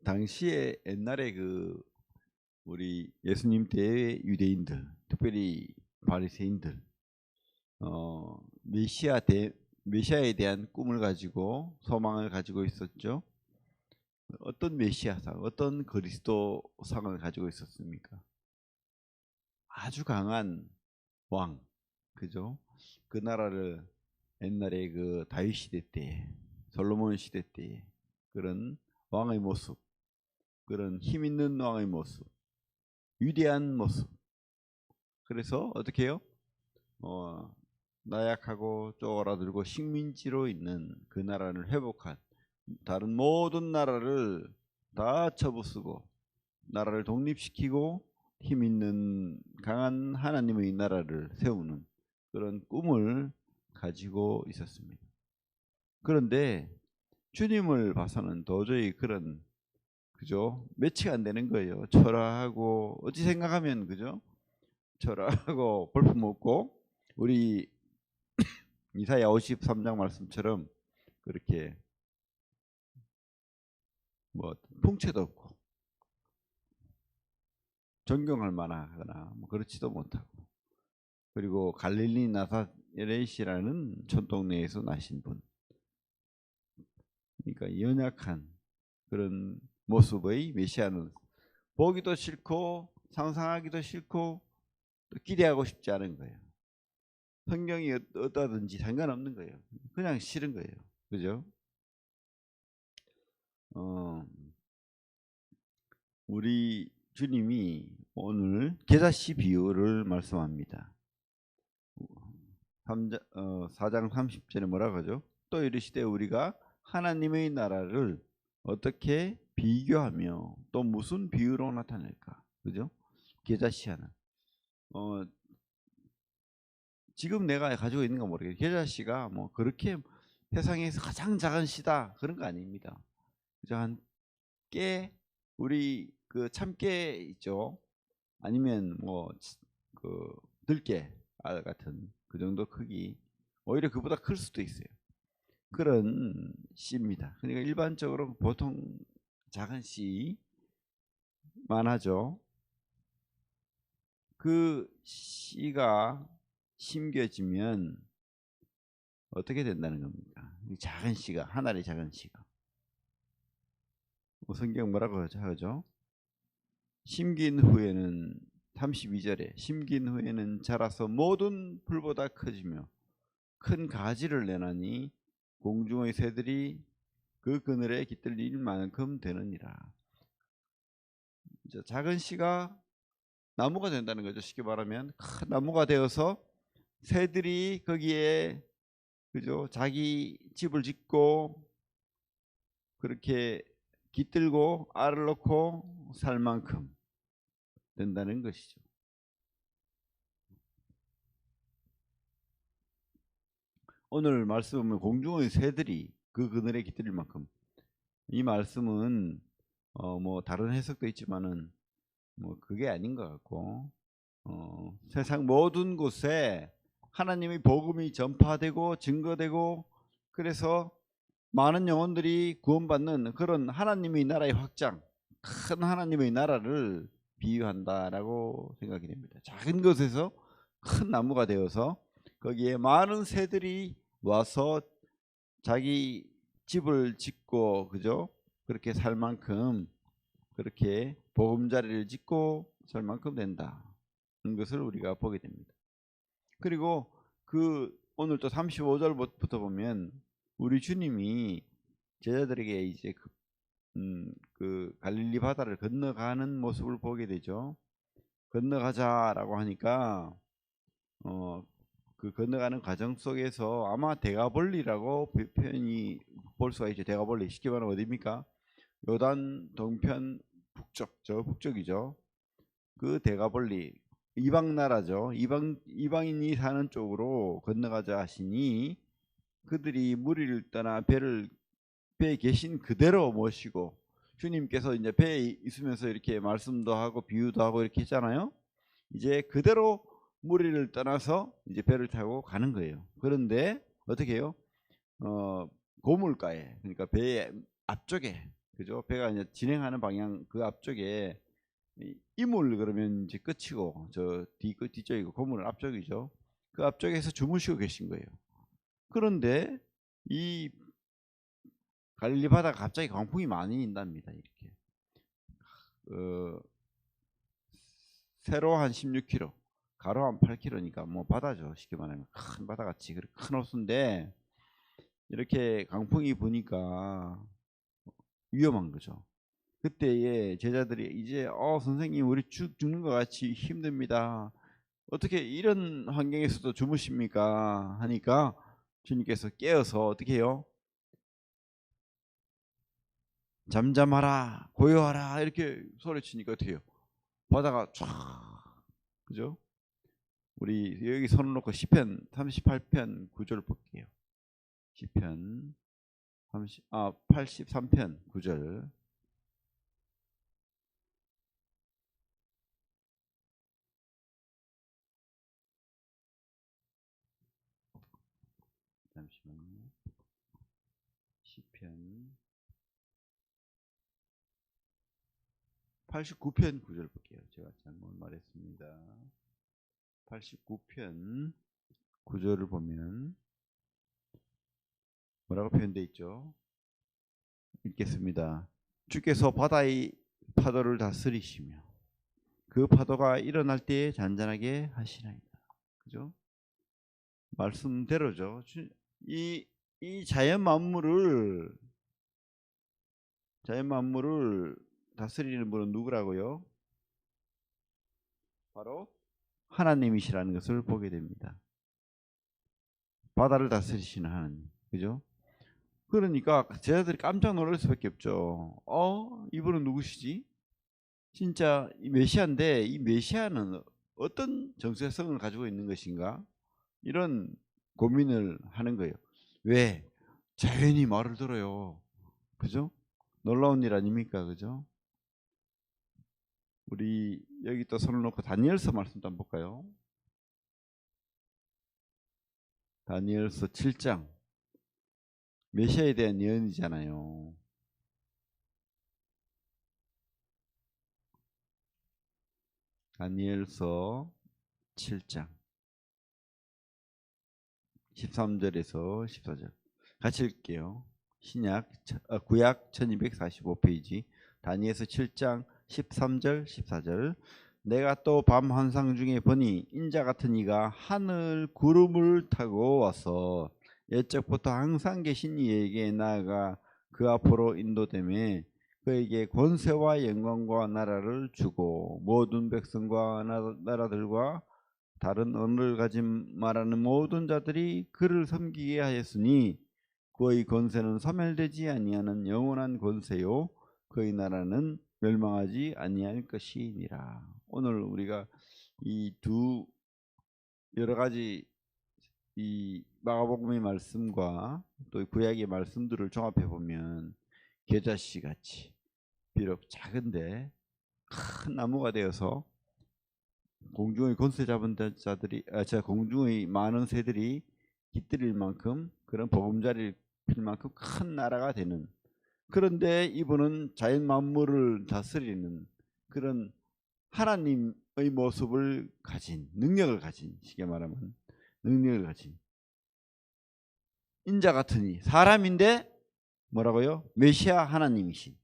당시에 옛날에 우리 예수님 때의 유대인들, 특별히 바리새인들, 메시아에 대한 꿈을 가지고 소망을 가지고 있었죠. 어떤 메시아상, 어떤 그리스도상을 가지고 있었습니까? 아주 강한 왕, 그죠? 그 나라를 옛날에 그 다윗 시대 때, 솔로몬 시대 때 그런 왕의 모습, 그런 힘 있는 왕의 모습, 위대한 모습. 그래서 어떻게 해요? 나약하고 쪼그라들고 식민지로 있는 그 나라를 회복한, 다른 모든 나라를 다 쳐부수고 나라를 독립시키고 힘 있는 강한 하나님의 나라를 세우는 그런 꿈을 가지고 있었습니다. 그런데 주님을 봐서는 도저히 그런, 그죠? 매치가 안 되는 거예요. 초라하고, 어찌 생각하면, 그죠? 초라하고 볼품없고, 우리 이사야 53장 말씀처럼 그렇게 뭐 풍채도 없고 존경할 만하거나 뭐 그렇지도 못하고, 그리고 갈릴리 나사렛이라는 촌동네에서 나신 분, 그러니까 연약한 그런 모습의 메시아는 보기도 싫고 상상하기도 싫고 또 기대하고 싶지 않은 거예요. 성경이 어떠든지 상관없는 거예요. 그냥 싫은 거예요. 그죠? 우리 주님이 오늘 계자씨 비유를 말씀합니다. 4장 30절에 뭐라고 하죠? 또 이르시되 우리가 하나님의 나라를 어떻게 비교하며 또 무슨 비유로 나타낼까? 그죠? 계자씨 하나. 지금 내가 가지고 있는 건 모르겠어요. 계자씨가 뭐 그렇게 세상에서 가장 작은 씨다 그런 거 아닙니다. 그죠? 한 깨, 우리 그 참깨 있죠? 아니면 뭐 그 들깨 알 같은 그 정도 크기, 오히려 그보다 클 수도 있어요. 그런 씨입니다. 그러니까 일반적으로 보통 작은 씨만 하죠. 그 씨가 심겨지면 어떻게 된다는 겁니까? 작은 씨가, 한 알의 작은 씨가. 성경 뭐라고 하죠? 심긴 후에는, 32절에 심긴 후에는 자라서 모든 풀보다 커지며 큰 가지를 내나니 공중의 새들이 그 그늘에 깃들릴 만큼 되느니라. 작은 씨가 나무가 된다는 거죠. 쉽게 말하면 큰 나무가 되어서 새들이 거기에, 그죠? 자기 집을 짓고 그렇게 깃들고 알을 놓고 살 만큼 된다는 것이죠. 오늘 말씀은 공중의 새들이 그 그늘에 깃들일 만큼, 이 말씀은 뭐 다른 해석도 있지만은 뭐 그게 아닌 것 같고, 세상 모든 곳에 하나님의 복음이 전파되고 증거되고, 그래서 많은 영혼들이 구원받는 그런 하나님의 나라의 확장, 큰 하나님의 나라를 비유한다라고 생각이 됩니다. 작은 것에서 큰 나무가 되어서 거기에 많은 새들이 와서 자기 집을 짓고, 그죠? 그렇게 살 만큼, 그렇게 보금자리를 짓고 살 만큼 된다. 는 것을 우리가 보게 됩니다. 그리고 오늘 또 35절부터 보면 우리 주님이 제자들에게 이제 그 갈릴리 바다를 건너가는 모습을 보게 되죠. 건너가자라고 하니까 그 건너가는 과정 속에서 아마 대가볼리라고 표현이 볼 수가 있죠. 대가볼리 쉽게 말하면 어디입니까? 요단 동편 북쪽, 저 북쪽이죠. 그 대가볼리, 이방 나라죠. 이방인이 사는 쪽으로 건너가자 하시니 그들이 무리를 떠나 배에 계신 그대로 모시고, 주님께서 이제 배에 있으면서 이렇게 말씀도 하고 비유도 하고 이렇게 했잖아요. 이제 그대로 무리를 떠나서 이제 배를 타고 가는 거예요. 그런데 어떻게 해요? 고물가에, 그러니까 배 앞쪽에, 그죠? 배가 이제 진행하는 방향 그 앞쪽에 이물 그러면 이제 끝이고 저 뒤쪽이고 고물 앞쪽이죠. 그 앞쪽에서 주무시고 계신 거예요. 그런데 이 갈릴리 바다가 갑자기 강풍이 많이 인답니다. 이렇게 세로 한 16km, 가로 한 8km니까 뭐 바다죠. 쉽게 말하면 큰 바다같이 큰 호수인데 이렇게 강풍이 부니까 위험한 거죠. 그때에 제자들이 이제 선생님 우리 죽는 것 같이 힘듭니다. 어떻게 이런 환경에서도 주무십니까? 하니까 주님께서 깨어서 어떻게 해요? 잠잠하라, 고요하라 이렇게 소리치니까 어떻게 해요? 바다가 쫙, 그죠? 우리 여기 손을 놓고 시편 38편 9절 볼게요. 시편 83편 9절. 잠시만요. 시편 89편 9절 볼게요. 제가 잘못 말했습니다. 89편 9절을 보면 뭐라고 표현되어 있죠? 읽겠습니다. 주께서 바다의 파도를 다스리시며 그 파도가 일어날 때에 잔잔하게 하시나이다. 그죠? 말씀대로죠. 이 자연 만물을 다스리는 분은 누구라고요? 바로 하나님이시라는 것을 보게 됩니다. 바다를 다스리시는 하나님. 그죠? 그러니까 제자들이 깜짝 놀랄 수밖에 없죠. 이분은 누구시지? 진짜 이 메시아인데 이 메시아는 어떤 정체성을 가지고 있는 것인가? 이런 고민을 하는 거예요. 왜? 자연이 말을 들어요. 그죠? 놀라운 일 아닙니까? 그죠? 우리 여기 또 손을 놓고 다니엘서 말씀 좀 한번 볼까요? 다니엘서 7장. 메시아에 대한 예언이잖아요. 다니엘서 7장 13절에서 14절 같이 읽게요. 구약 1245페이지 다니엘서 7장 13절 14절. 내가 또 밤 환상 중에 보니 인자 같은 이가 하늘 구름을 타고 와서 옛적부터 항상 계신 이에게 나아가 그 앞으로 인도되매 그에게 권세와 영광과 나라를 주고 모든 백성과 나라들과 다른 언어를 가진 말하는 모든 자들이 그를 섬기게 하였으니 그의 권세는 소멸되지 아니하는 영원한 권세요 그의 나라는 멸망하지 아니할 것이니라. 오늘 우리가 이 두 여러 가지 이 마가복음의 말씀과 또 구약의 말씀들을 종합해 보면 겨자씨 같이 비록 작은데 큰 나무가 되어서 공중의 권세 잡은 자들이 공중의 많은 새들이 깃들일 만큼 그런 보금자리를 필 만큼 큰 나라가 되는, 그런데 이분은 자연 만물을 다스리는 그런 하나님의 모습을 가진 능력을 가진, 쉽게 말하면 능력을 가진 인자 같으니 사람인데 뭐라고요? 메시아 하나님이신.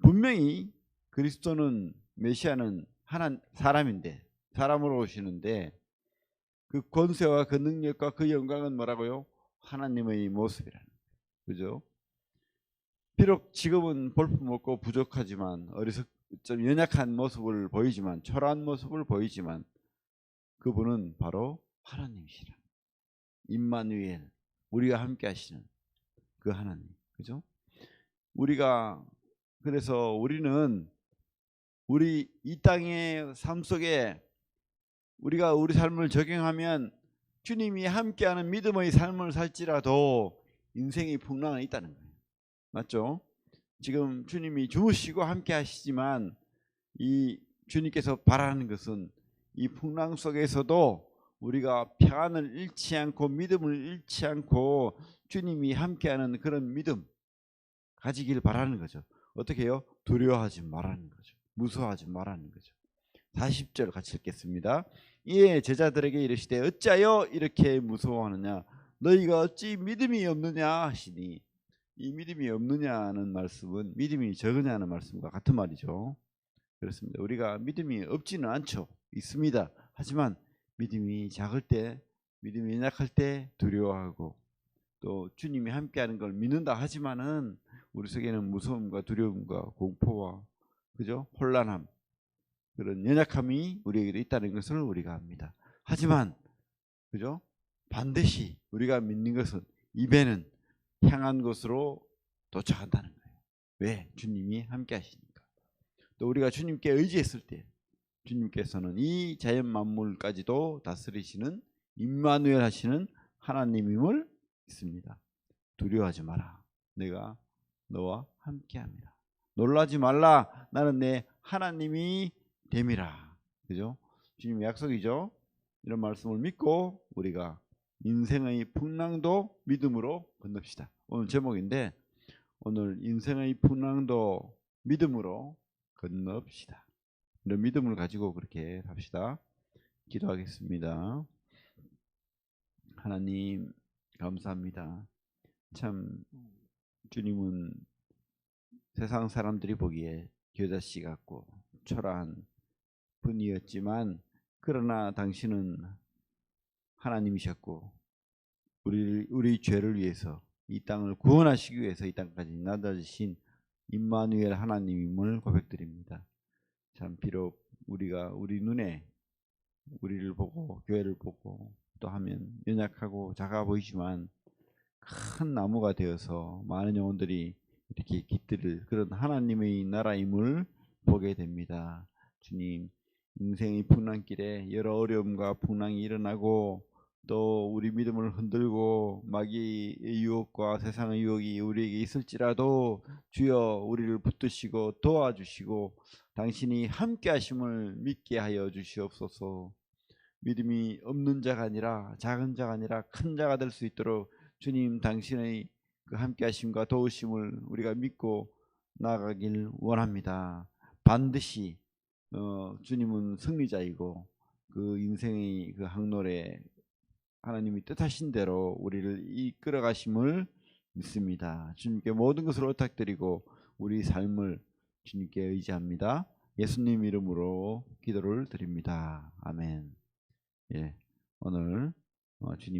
분명히 그리스도는 메시아는 사람인데 사람으로 오시는데 그 권세와 그 능력과 그 영광은 뭐라고요? 하나님의 모습이라는 거예요. 그죠? 비록 지금은 볼품없고 부족하지만 좀 연약한 모습을 보이지만 초라한 모습을 보이지만 그분은 바로 하나님이시라. 임마누엘, 우리가 함께 하시는 그 하나님. 그죠? 그래서 우리는 우리 이 땅의 삶 속에 우리가 우리 삶을 적용하면 주님이 함께하는 믿음의 삶을 살지라도 인생의 풍랑은 있다는 거예요. 맞죠? 지금 주님이 주무시고 함께 하시지만 이 주님께서 바라는 것은 이 풍랑 속에서도 우리가 평안을 잃지 않고 믿음을 잃지 않고 주님이 함께하는 그런 믿음 가지길 바라는 거죠. 어떻게 해요? 두려워하지 말라는 거죠. 무서워하지 말라는 거죠. 40절 같이 읽겠습니다. 이에 제자들에게 이르시되 어찌하여 이렇게 무서워하느냐 너희가 어찌 믿음이 없느냐 하시니, 이 믿음이 없느냐는 말씀은 믿음이 적으냐는 말씀과 같은 말이죠. 그렇습니다. 우리가 믿음이 없지는 않죠. 있습니다. 하지만 믿음이 작을 때, 믿음이 연약할 때 두려워하고, 또 주님이 함께하는 걸 믿는다 하지만은 우리 속에는 무서움과 두려움과 공포와 그죠? 혼란함, 그런 연약함이 우리에게도 있다는 것을 우리가 압니다. 하지만 그죠? 반드시 우리가 믿는 것은 입에는 향한 곳으로 도착한다는 거예요. 왜? 주님이 함께 하시니까. 또 우리가 주님께 의지했을 때 주님께서는 이 자연 만물까지도 다스리시는 임마누엘 하시는 하나님임을 믿습니다. 두려워하지 마라. 내가 너와 함께합니다. 놀라지 말라. 나는 내 하나님이 됨이라. 그죠? 주님의 약속이죠. 이런 말씀을 믿고 우리가 인생의 풍랑도 믿음으로 건넙시다. 오늘 제목인데, 오늘 인생의 풍랑도 믿음으로 건넙시다. 이런 믿음을 가지고 그렇게 합시다. 기도하겠습니다. 하나님 감사합니다. 참 주님은 세상 사람들이 보기에 겨자씨 같고 초라한 분이었지만, 그러나 당신은 하나님이셨고 우리 죄를 위해서 이 땅을 구원하시기 위해서 이 땅까지 나다주신 임마누엘 하나님임을 고백드립니다. 참 비록 우리가 우리 눈에 우리를 보고 교회를 보고 또 하면 연약하고 작아 보이지만 큰 나무가 되어서 많은 영혼들이 이렇게 깃들을 그런 하나님의 나라임을 보게 됩니다. 주님, 인생의 풍랑길에 여러 어려움과 풍랑이 일어나고 또 우리 믿음을 흔들고 마귀의 유혹과 세상의 유혹이 우리에게 있을지라도 주여 우리를 붙드시고 도와주시고 당신이 함께 하심을 믿게 하여 주시옵소서. 믿음이 없는 자가 아니라 작은 자가 아니라 큰 자가 될 수 있도록 주님 당신의 그 함께 하심과 도우심을 우리가 믿고 나아가길 원합니다. 반드시 주님은 승리자이고 그 인생의 그 항로에 하나님이 뜻하신 대로 우리를 이끌어 가심을 믿습니다. 주님께 모든 것을 부탁드리고 우리 삶을 주님께 의지합니다. 예수님 이름으로 기도를 드립니다. 아멘. 예, 오늘 주님